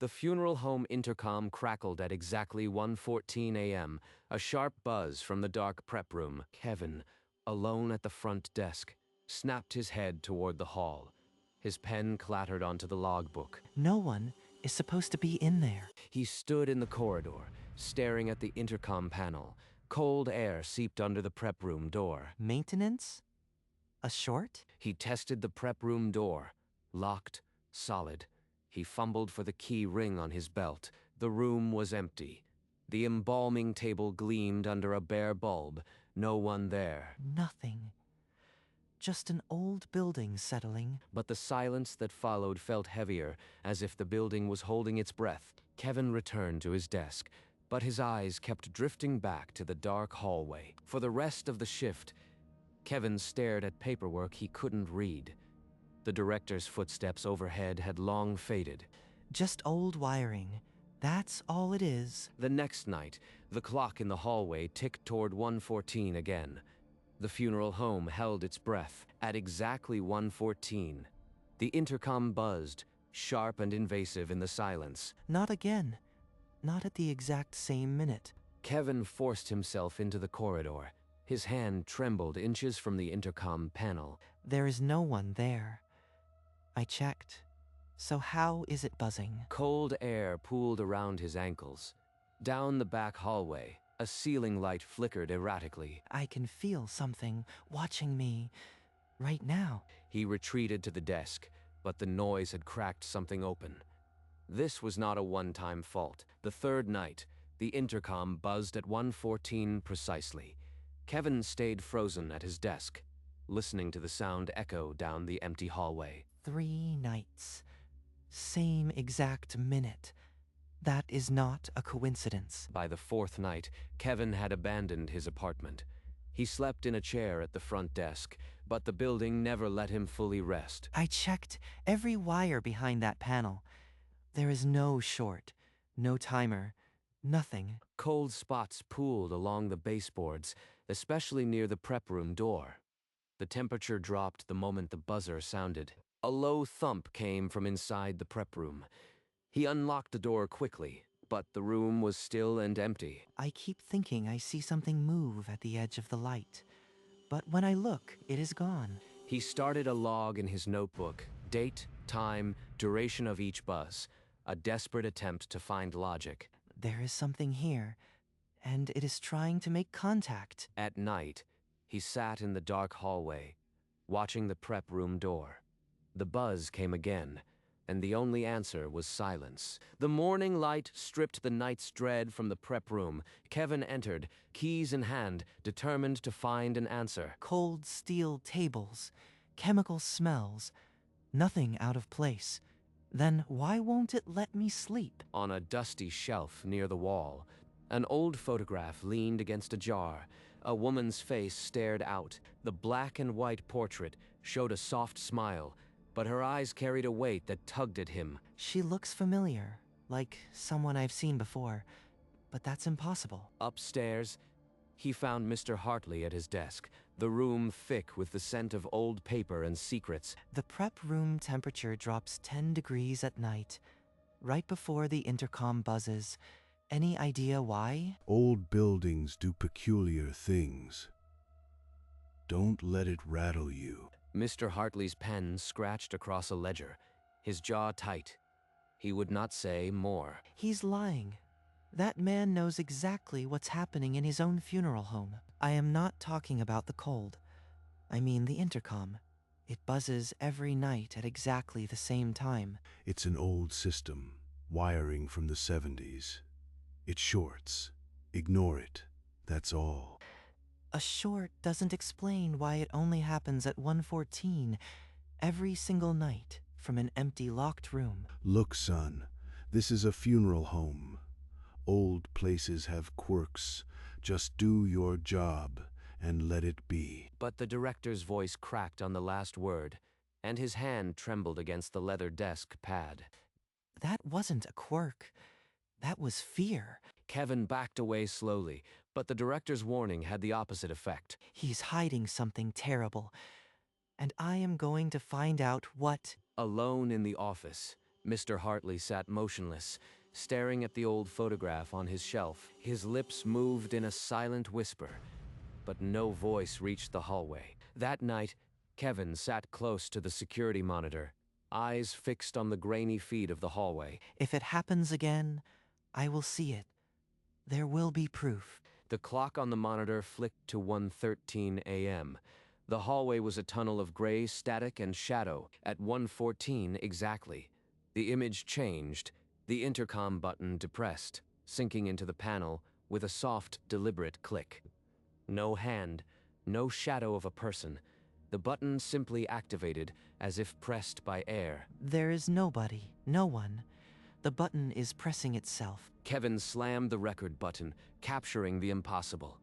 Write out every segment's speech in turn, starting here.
The funeral home intercom crackled at exactly 1:14 a.m., a sharp buzz from the dark prep room. Kevin, alone at the front desk, snapped his head toward the hall. His pen clattered onto the logbook. No one is supposed to be in there. He stood in the corridor, staring at the intercom panel. Cold air seeped under the prep room door. Maintenance? A short? He tested the prep room door. Locked, solid. He fumbled for the key ring on his belt. The room was empty. The embalming table gleamed under a bare bulb. No one there. Nothing. Just an old building settling. But the silence that followed felt heavier, as if the building was holding its breath. Kevin returned to his desk, but his eyes kept drifting back to the dark hallway. For the rest of the shift, Kevin stared at paperwork he couldn't read. The director's footsteps overhead had long faded. Just old wiring. That's all it is. The next night, the clock in the hallway ticked toward 1:14 again. The funeral home held its breath. At exactly 1:14, the intercom buzzed, sharp and invasive in the silence. Not again. Not at the exact same minute. Kevin forced himself into the corridor. His hand trembled inches from the intercom panel. There is no one there. I checked. So how is it buzzing? Cold air pooled around his ankles. Down the back hallway, a ceiling light flickered erratically. I can feel something watching me right now. He retreated to the desk, but the noise had cracked something open. This was not a one-time fault. The third night, the intercom buzzed at 1:14 precisely. Kevin stayed frozen at his desk, listening to the sound echo down the empty hallway. 3 nights. Same exact minute. That is not a coincidence. By the fourth night, Kevin had abandoned his apartment. He slept in a chair at the front desk, but the building never let him fully rest. I checked every wire behind that panel. There is no short, no timer, nothing. Cold spots pooled along the baseboards, especially near the prep room door. The temperature dropped the moment the buzzer sounded. A low thump came from inside the prep room. He unlocked the door quickly, but the room was still and empty. I keep thinking I see something move at the edge of the light. But when I look, it is gone. He started a log in his notebook. Date, time, duration of each buzz. A desperate attempt to find logic. There is something here, and it is trying to make contact. At night, he sat in the dark hallway, watching the prep room door. The buzz came again, and the only answer was silence. The morning light stripped the night's dread from the prep room. Kevin entered, keys in hand, determined to find an answer. Cold steel tables, chemical smells, nothing out of place. Then why won't it let me sleep? On a dusty shelf near the wall, an old photograph leaned against a jar. A woman's face stared out. The black and white portrait showed a soft smile, but her eyes carried a weight that tugged at him. She looks familiar, like someone I've seen before, but that's impossible. Upstairs, he found Mr. Hartley at his desk, the room thick with the scent of old paper and secrets. The prep room temperature drops 10 degrees at night, right before the intercom buzzes. Any idea why? Old buildings do peculiar things. Don't let it rattle you. Mr. Hartley's pen scratched across a ledger, his jaw tight. He would not say more. He's lying. That man knows exactly what's happening in his own funeral home. I am not talking about the cold. I mean the intercom. It buzzes every night at exactly the same time. It's an old system, wiring from the 70s. It shorts. Ignore it. That's all. A short doesn't explain why it only happens at 1:14 every single night from an empty locked room. Look, son, this is a funeral home. Old places have quirks. Just do your job and let it be. But the director's voice cracked on the last word, and his hand trembled against the leather desk pad. That wasn't a quirk. That was fear. Kevin backed away slowly, but the director's warning had the opposite effect. He's hiding something terrible, and I am going to find out what. Alone in the office, Mr. Hartley sat motionless, staring at the old photograph on his shelf. His lips moved in a silent whisper, but no voice reached the hallway. That night, Kevin sat close to the security monitor, eyes fixed on the grainy feed of the hallway. If it happens again, I will see it. There will be proof. The clock on the monitor flicked to 1:13 a.m. The hallway was a tunnel of gray static and shadow. At 1:14 exactly, the image changed, the intercom button depressed, sinking into the panel with a soft, deliberate click. No hand, no shadow of a person. The button simply activated, as if pressed by air. There is nobody, no one. The button is pressing itself. Kevin slammed the record button, capturing the impossible.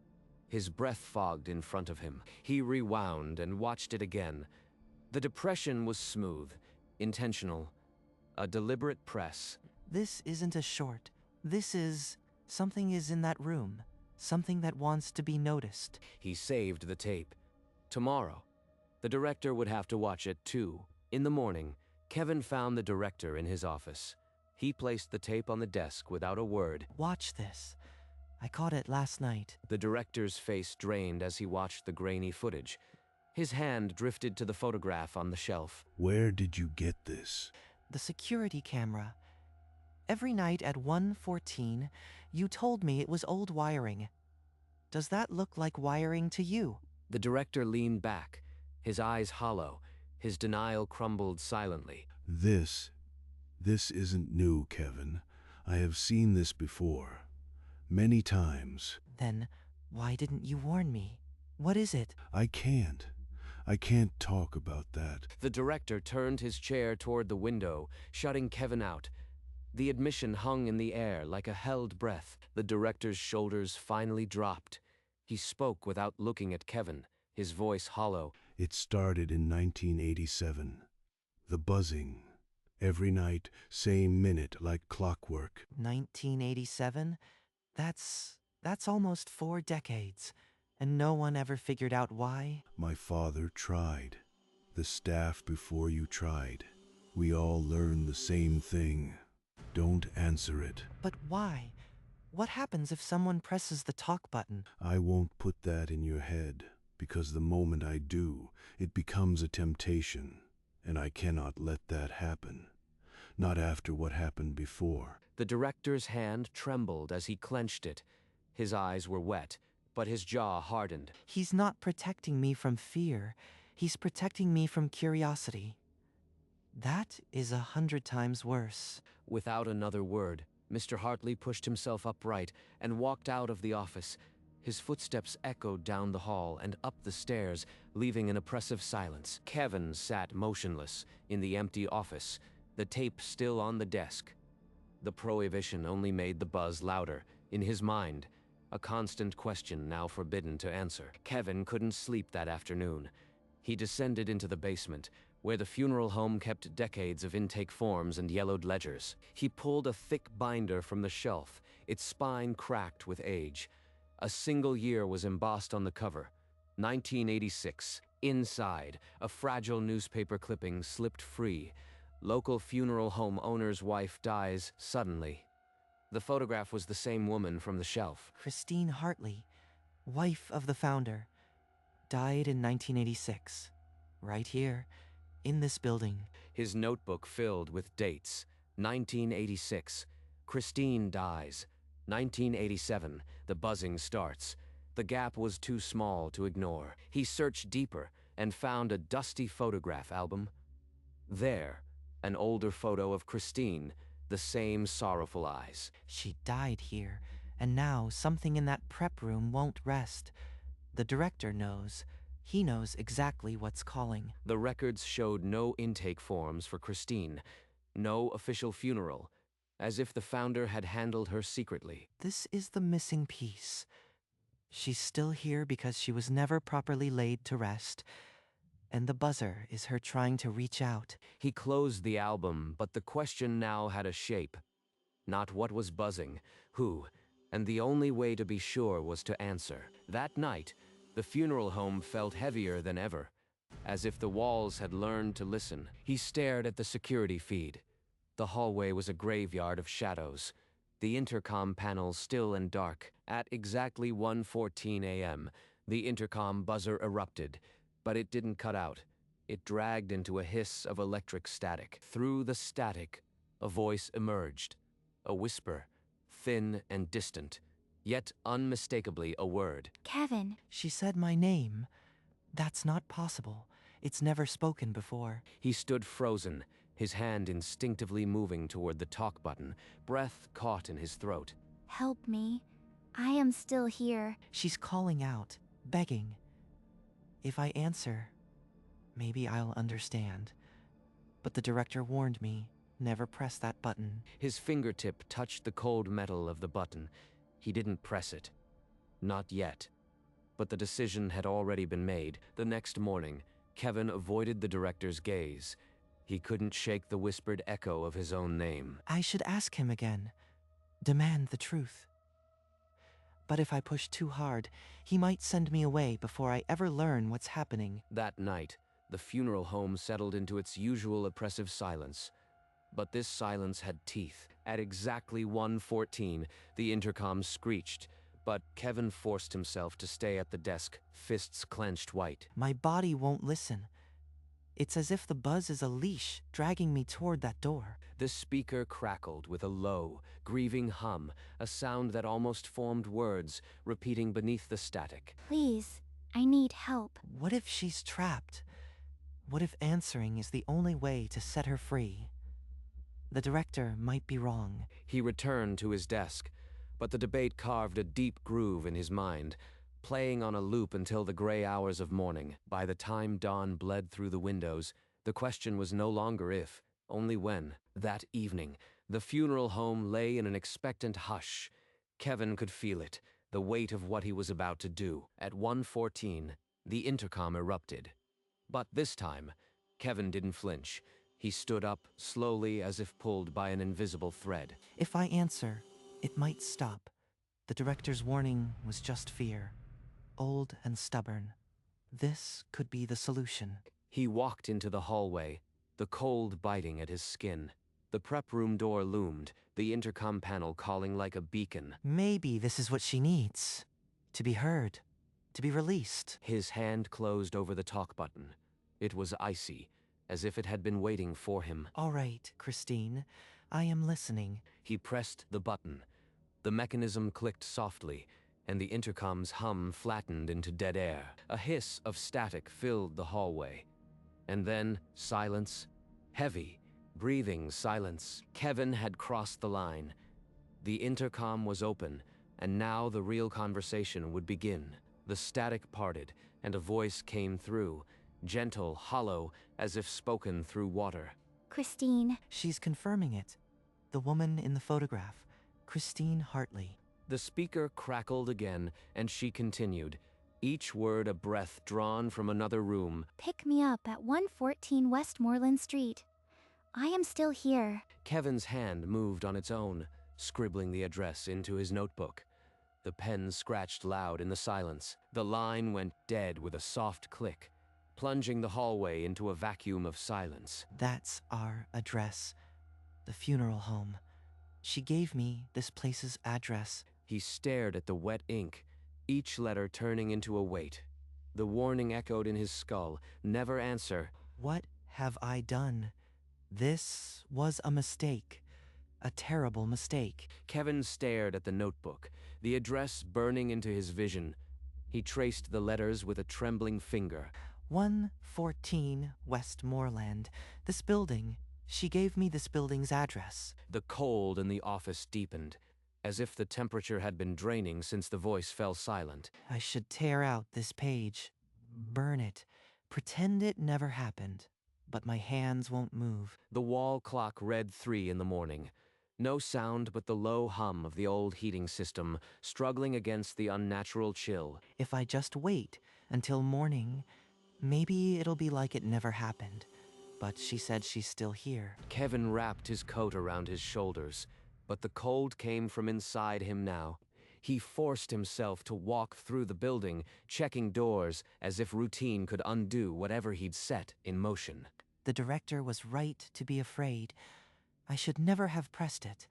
His breath fogged in front of him. He rewound and watched it again. The depression was smooth, intentional, a deliberate press. This isn't a short. This is... something is in that room. Something that wants to be noticed. He saved the tape. Tomorrow, the director would have to watch it too. In the morning, Kevin found the director in his office. He placed the tape on the desk without a word. Watch this. I caught it last night. The director's face drained as he watched the grainy footage. His hand drifted to the photograph on the shelf. Where did you get this? The security camera. Every night at 1:14, you told me it was old wiring. Does that look like wiring to you? The director leaned back, his eyes hollow, his denial crumbled silently. This isn't new, Kevin. I have seen this before. Many times. Then why didn't you warn me? What is it? I can't talk about that. The director turned his chair toward the window, shutting Kevin out. The admission hung in the air like a held breath. The director's shoulders finally dropped. He spoke without looking at Kevin, his voice hollow. It started in 1987. The buzzing. Every night, same minute, like clockwork. 1987? That's almost 4 decades. And no one ever figured out why? My father tried. The staff before you tried. We all learned the same thing. Don't answer it. But why? What happens if someone presses the talk button? I won't put that in your head, because the moment I do, it becomes a temptation, and I cannot let that happen. Not after what happened before. The director's hand trembled as he clenched it. His eyes were wet, but his jaw hardened. He's not protecting me from fear. He's protecting me from curiosity. That is 100 times worse. Without another word, Mr. Hartley pushed himself upright and walked out of the office. His footsteps echoed down the hall and up the stairs, leaving an oppressive silence. Kevin sat motionless in the empty office, the tape still on the desk. The prohibition only made the buzz louder. In his mind, a constant question now forbidden to answer. Kevin couldn't sleep that afternoon. He descended into the basement, where the funeral home kept decades of intake forms and yellowed ledgers. He pulled a thick binder from the shelf, its spine cracked with age. A single year was embossed on the cover, 1986. Inside, a fragile newspaper clipping slipped free. Local funeral home owner's wife dies suddenly. The photograph was the same woman from the shelf. Christine Hartley, wife of the founder, died in 1986. Right here, in this building. His notebook filled with dates. 1986. Christine dies. 1987. The buzzing starts. The gap was too small to ignore. He searched deeper and found a dusty photograph album. There, an older photo of Christine, the same sorrowful eyes. She died here, and now something in that prep room won't rest. The director knows. He knows exactly what's calling. The records showed no intake forms for Christine, no official funeral, as if the founder had handled her secretly. This is the missing piece. She's still here because she was never properly laid to rest, and the buzzer is her trying to reach out. He closed the album, but the question now had a shape. Not what was buzzing, who, and the only way to be sure was to answer. That night, the funeral home felt heavier than ever, as if the walls had learned to listen. He stared at the security feed. The hallway was a graveyard of shadows. The intercom panel still and dark. At exactly 1:14 a.m., the intercom buzzer erupted, but it didn't cut out. It dragged into a hiss of electric static. Through the static, a voice emerged. A whisper, thin and distant, yet unmistakably a word. Kevin. She said my name. That's not possible. It's never spoken before. He stood frozen, his hand instinctively moving toward the talk button, breath caught in his throat. Help me. I am still here. She's calling out, begging. If I answer, maybe I'll understand. But the director warned me, never press that button. His fingertip touched the cold metal of the button. He didn't press it. Not yet. But the decision had already been made. The next morning, Kevin avoided the director's gaze. He couldn't shake the whispered echo of his own name. I should ask him again. Demand the truth. But if I push too hard, he might send me away before I ever learn what's happening. That night, the funeral home settled into its usual oppressive silence. But this silence had teeth. At exactly 1:14, the intercom screeched, but Kevin forced himself to stay at the desk, fists clenched white. My body won't listen. It's as if the buzz is a leash dragging me toward that door. The speaker crackled with a low, grieving hum, a sound that almost formed words, repeating beneath the static. Please, I need help. What if she's trapped? What if answering is the only way to set her free? The director might be wrong. He returned to his desk, but the debate carved a deep groove in his mind, playing on a loop until the gray hours of morning. By the time dawn bled through the windows, the question was no longer if, only when. That evening, the funeral home lay in an expectant hush. Kevin could feel it, the weight of what he was about to do. At 1:14, the intercom erupted. But this time, Kevin didn't flinch. He stood up, slowly as if pulled by an invisible thread. If I answer, it might stop. The director's warning was just fear. Old and stubborn. This could be the solution. He walked into the hallway, the cold biting at his skin. The prep room door loomed, the intercom panel calling like a beacon. Maybe this is what she needs. To be heard. To be released. His hand closed over the talk button. It was icy, as if it had been waiting for him. All right, Christine. I am listening. He pressed the button. The mechanism clicked softly, and the intercom's hum flattened into dead air. A hiss of static filled the hallway. And then silence. Heavy, breathing silence. Kevin had crossed the line. The intercom was open, and now the real conversation would begin. The static parted, and a voice came through, gentle, hollow, as if spoken through water. Christine. She's confirming it. The woman in the photograph, Christine Hartley. The speaker crackled again, and she continued, each word a breath drawn from another room. Pick me up at 114 Westmoreland Street. I am still here. Kevin's hand moved on its own, scribbling the address into his notebook. The pen scratched loud in the silence. The line went dead with a soft click, plunging the hallway into a vacuum of silence. That's our address. The funeral home. She gave me this place's address. He stared at the wet ink, each letter turning into a weight. The warning echoed in his skull, never answer. What have I done? This was a mistake. A terrible mistake. Kevin stared at the notebook, the address burning into his vision. He traced the letters with a trembling finger. 114 Westmoreland. This building. She gave me this building's address. The cold in the office deepened, as if the temperature had been draining since the voice fell silent. I should tear out this page. Burn it. Pretend it never happened. But my hands won't move. The wall clock read 3 in the morning. No sound but the low hum of the old heating system, struggling against the unnatural chill. If I just wait until morning, maybe it'll be like it never happened. But she said she's still here. Kevin wrapped his coat around his shoulders, but the cold came from inside him now. He forced himself to walk through the building, checking doors as if routine could undo whatever he'd set in motion. The director was right to be afraid. I should never have pressed it.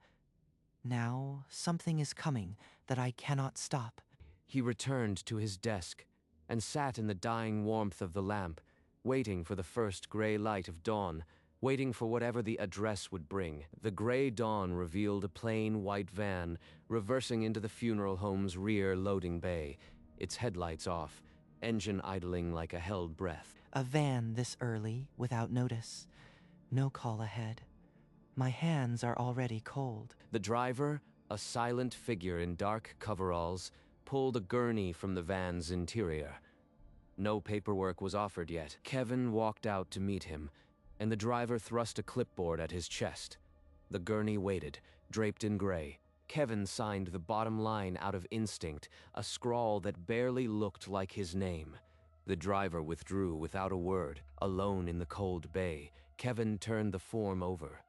Now, something is coming that I cannot stop. He returned to his desk and sat in the dying warmth of the lamp, waiting for the first gray light of dawn, waiting for whatever the address would bring. The gray dawn revealed a plain white van reversing into the funeral home's rear loading bay, its headlights off, engine idling like a held breath. A van this early, without notice. No call ahead. My hands are already cold. The driver, a silent figure in dark coveralls, pulled a gurney from the van's interior. No paperwork was offered yet. Kevin walked out to meet him, and the driver thrust a clipboard at his chest. The gurney waited, draped in gray. Kevin signed the bottom line out of instinct, a scrawl that barely looked like his name. The driver withdrew without a word. Alone in the cold bay, Kevin turned the form over.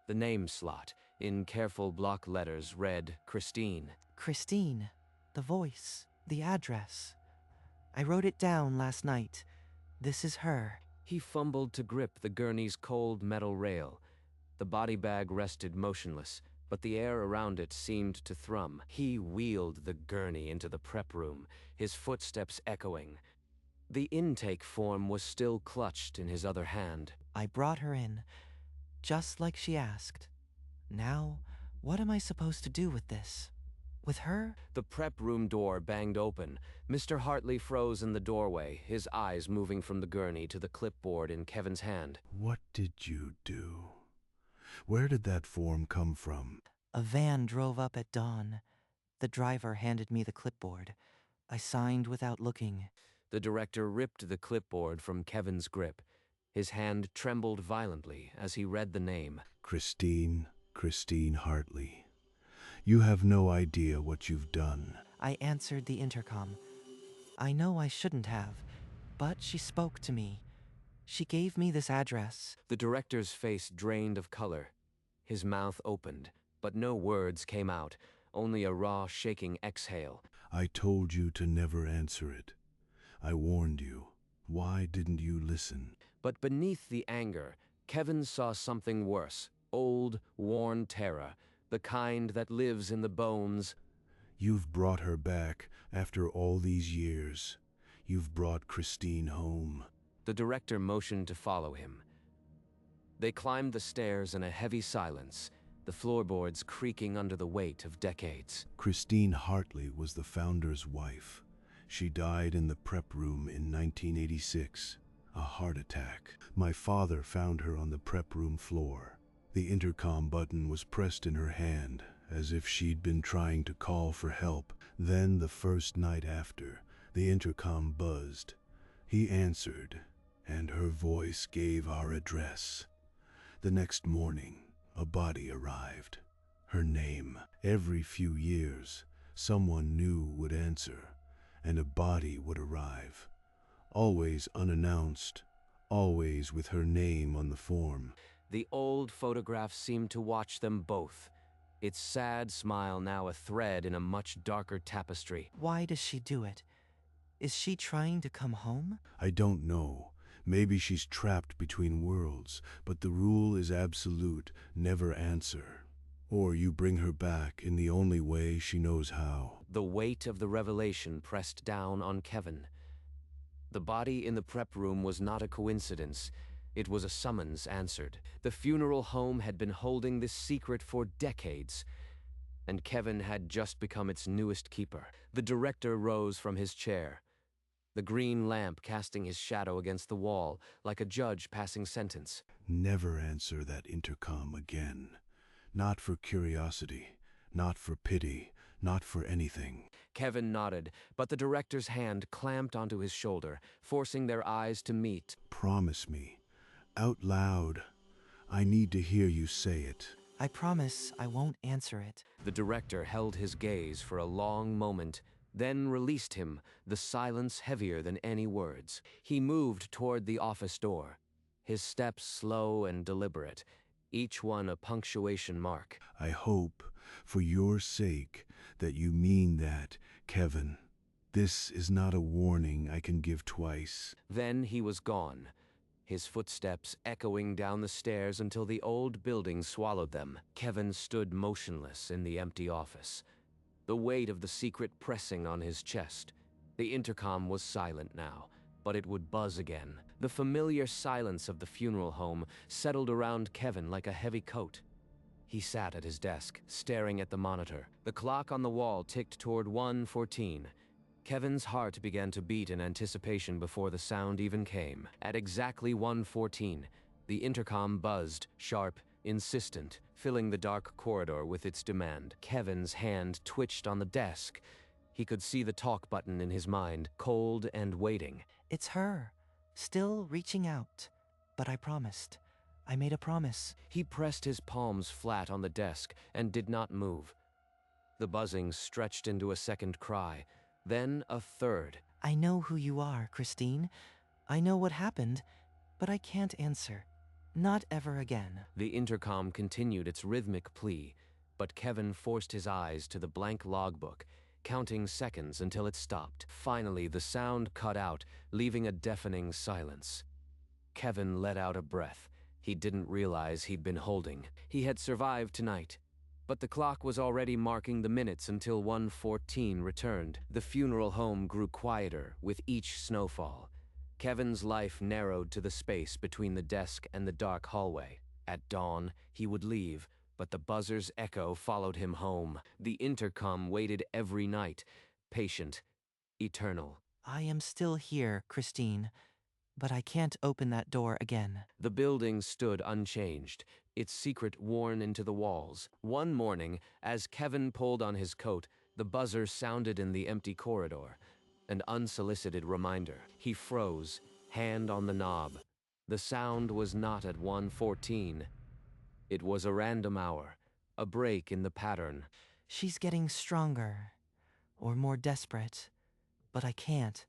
The name slot, in careful block letters, read Christine. Christine. The voice. The address. I wrote it down last night. This is her. He fumbled to grip the gurney's cold metal rail. The body bag rested motionless, but the air around it seemed to thrum. He wheeled the gurney into the prep room, his footsteps echoing. The intake form was still clutched in his other hand. I brought her in, just like she asked. Now, what am I supposed to do with this? With her? The prep room door banged open. Mr. Hartley froze in the doorway, his eyes moving from the gurney to the clipboard in Kevin's hand. What did you do? Where did that form come from? A van drove up at dawn. The driver handed me the clipboard. I signed without looking. The director ripped the clipboard from Kevin's grip. His hand trembled violently as he read the name. Christine Hartley. You have no idea what you've done. I answered the intercom. I know I shouldn't have, but she spoke to me. She gave me this address. The director's face drained of color. His mouth opened, but no words came out, only a raw, shaking exhale. I told you to never answer it. I warned you. Why didn't you listen? But beneath the anger, Kevin saw something worse. Old, worn terror, the kind that lives in the bones. You've brought her back after all these years. You've brought Christine home. The director motioned to follow him. They climbed the stairs in a heavy silence, the floorboards creaking under the weight of decades. Christine Hartley was the founder's wife. She died in the prep room in 1986, a heart attack. My father found her on the prep room floor. The intercom button was pressed in her hand, as if she'd been trying to call for help. Then, the first night after, the intercom buzzed. He answered, and her voice gave our address. The next morning, a body arrived. Her name. Every few years, someone new would answer, and a body would arrive. Always unannounced, always with her name on the form. The old photograph seemed to watch them both, its sad smile now a thread in a much darker tapestry. Why does she do it? Is she trying to come home? I don't know. Maybe she's trapped between worlds, but the rule is absolute: never answer. Or you bring her back in the only way she knows how. The weight of the revelation pressed down on Kevin. The body in the prep room was not a coincidence. It was a summons answered. The funeral home had been holding this secret for decades, and Kevin had just become its newest keeper. The director rose from his chair, the green lamp casting his shadow against the wall, like a judge passing sentence. Never answer that intercom again. Not for curiosity, not for pity, not for anything. Kevin nodded, but the director's hand clamped onto his shoulder, forcing their eyes to meet. Promise me. Out loud. I need to hear you say it. I promise I won't answer it. The director held his gaze for a long moment, then released him, the silence heavier than any words. He moved toward the office door, his steps slow and deliberate, each one a punctuation mark. I hope, for your sake, that you mean that, Kevin. This is not a warning I can give twice. Then he was gone, his footsteps echoing down the stairs until the old building swallowed them. Kevin stood motionless in the empty office, the weight of the secret pressing on his chest. The intercom was silent now, but it would buzz again. The familiar silence of the funeral home settled around Kevin like a heavy coat. He sat at his desk, staring at the monitor. The clock on the wall ticked toward 1:14. Kevin's heart began to beat in anticipation before the sound even came. At exactly 1:14, the intercom buzzed, sharp, insistent, filling the dark corridor with its demand. Kevin's hand twitched on the desk. He could see the talk button in his mind, cold and waiting. It's her, still reaching out. But I promised. I made a promise. He pressed his palms flat on the desk and did not move. The buzzing stretched into a second cry, then a third. I know who you are, Christine. I know what happened, but I can't answer. Not ever again. The intercom continued its rhythmic plea, but Kevin forced his eyes to the blank logbook, counting seconds until it stopped. Finally, the sound cut out, leaving a deafening silence. Kevin let out a breath he didn't realize he'd been holding. He had survived tonight, but the clock was already marking the minutes until 1:14 returned. The funeral home grew quieter with each snowfall. Kevin's life narrowed to the space between the desk and the dark hallway. At dawn, he would leave, but the buzzer's echo followed him home. The intercom waited every night, patient, eternal. I am still here, Christine, but I can't open that door again. The building stood unchanged, its secret worn into the walls. One morning, as Kevin pulled on his coat, the buzzer sounded in the empty corridor. An unsolicited reminder. He froze, hand on the knob. The sound was not at 1:14. It was a random hour, a break in the pattern. She's getting stronger, or more desperate, but I can't.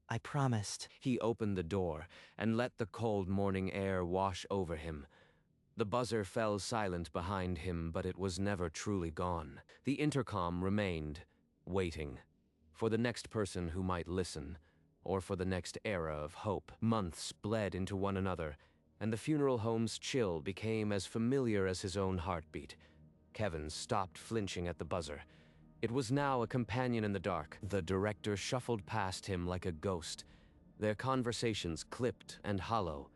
I promised. He opened the door and let the cold morning air wash over him. The buzzer fell silent behind him, but it was never truly gone. The intercom remained, waiting, for the next person who might listen, or for the next era of hope. Months bled into one another, and the funeral home's chill became as familiar as his own heartbeat. Kevin stopped flinching at the buzzer. It was now a companion in the dark. The director shuffled past him like a ghost, their conversations clipped and hollow.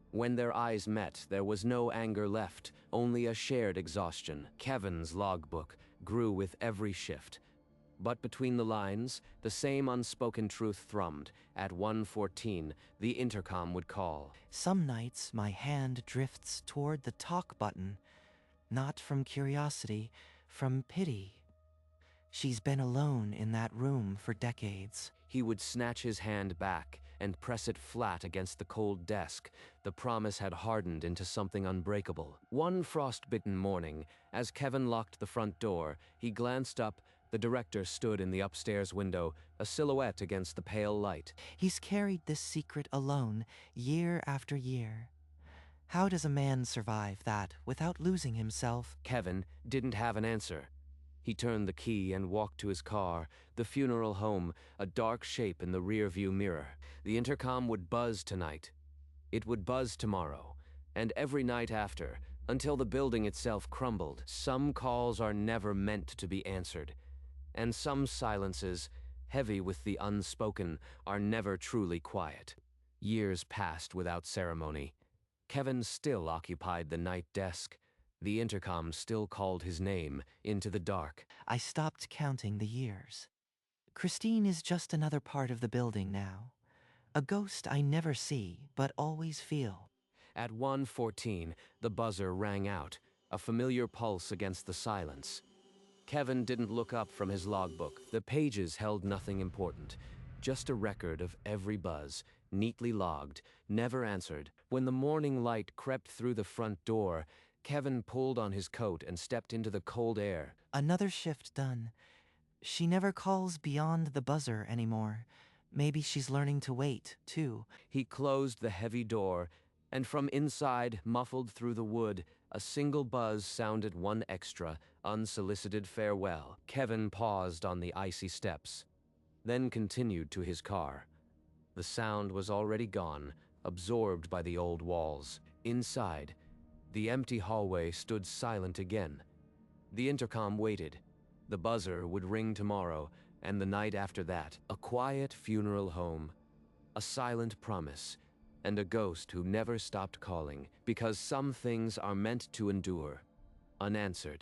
When their eyes met, there was no anger left, only a shared exhaustion. Kevin's logbook grew with every shift. But between the lines, the same unspoken truth thrummed. At 1:14, the intercom would call. Some nights my hand drifts toward the talk button, not from curiosity, from pity. She's been alone in that room for decades. He would snatch his hand back and press it flat against the cold desk. The promise had hardened into something unbreakable. One frost-bitten morning, as Kevin locked the front door, he glanced up. The director stood in the upstairs window, a silhouette against the pale light. He's carried this secret alone, year after year. How does a man survive that without losing himself? Kevin didn't have an answer. He turned the key and walked to his car, the funeral home, a dark shape in the rearview mirror. The intercom would buzz tonight. It would buzz tomorrow, and every night after, until the building itself crumbled. Some calls are never meant to be answered, and some silences, heavy with the unspoken, are never truly quiet. Years passed without ceremony. Kevin still occupied the night desk. The intercom still called his name into the dark. I stopped counting the years. Christine is just another part of the building now. A ghost I never see, but always feel. At 1:14, the buzzer rang out, a familiar pulse against the silence. Kevin didn't look up from his logbook. The pages held nothing important, just a record of every buzz, neatly logged, never answered. When the morning light crept through the front door, Kevin pulled on his coat and stepped into the cold air. Another shift done. She never calls beyond the buzzer anymore. Maybe she's learning to wait, too. He closed the heavy door, and from inside, muffled through the wood, a single buzz sounded one extra, unsolicited farewell. Kevin paused on the icy steps, then continued to his car. The sound was already gone, absorbed by the old walls. Inside, the empty hallway stood silent again. The intercom waited. The buzzer would ring tomorrow, and the night after that. A quiet funeral home, a silent promise, and a ghost who never stopped calling, because some things are meant to endure, unanswered.